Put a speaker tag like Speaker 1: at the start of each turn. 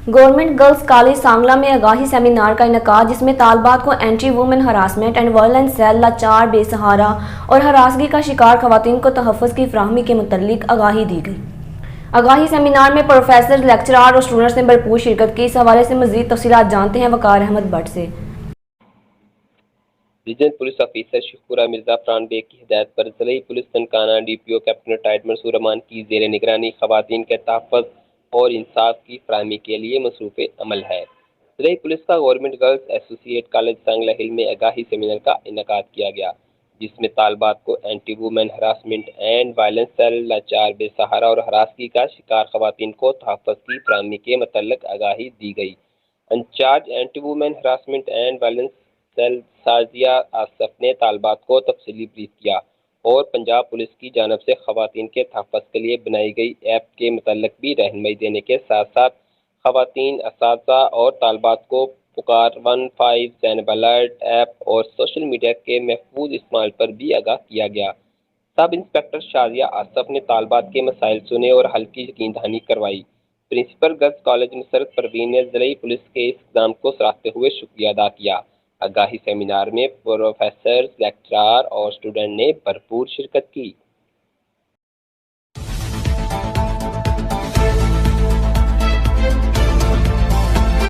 Speaker 1: Government girls college Sangla में आगाही seminar का इनेकाद, जिसमें तालबात को anti women harassment and violence cell, लाचार, बेसहारा और हरासगी का शिकार खवातीन को तहफ़्फ़ुज़ की फ़राहमी के मुतल्लिक़ आगाही दी गई। आगाही सेमिनार में प्रोफेसर, लेक्चरार और स्टूडेंट्स ने भरपूर शिरकत की। इस हवाले से मज़ीद तफ़सीलात जानते हैं वक़ार अहमद भट्ट से।
Speaker 2: Regional police officer Sheikhupura Mirza Farhan Baig की हिदायत पर ज़िले police Nankana DPO captain retired Mansoor Rehman की ज़ेर निगरानी खवातीन के तहफ़्फ़ुज़ और इंसाफ की फराहमी के लिए मसरूफ़ अमल है। ज़िले पुलिस का government girls associate college Sangla Hill में आगाही सेमिनार का इनेकाद किया गया, जिसमें तालबात को anti women harassment and violence cell, लाचार, बेसहारा और हरासगी का शिकार खवातीन को तहफ़्फ़ुज़ की फराहमी के मुतल्लिक़ आगाही दी गई। Incharge anti women harassment and violence cell Sajia Asaf ने तालबात को तफसीली ब्रीफ किया और पंजाब पुलिस की जानब से खवातीन के तहफ़्फ़ुज़ के लिए बनाई गई ऐप के मुतल्लिक़ भी रहनुमाई देने के साथ साथ खवातीन, असातिज़ा और तालबात को पुकार 15 ज़ैनब अलर्ट ऐप और सोशल मीडिया के महफूज इस्तेमाल पर भी आगाह किया गया। सब इंस्पेक्टर शाजिया आसफ ने तालबात के मसाइल सुने और हल की यकीन दहानी करवाई। Principal girls college Musarrat Parveen ने ज़िले पुलिस के इस इक़दाम को सराहते हुए शुक्रिया अदा किया। आगाही सेमिनार में प्रोफेसर, लेक्चरार और स्टूडेंट ने भरपूर शिरकत की।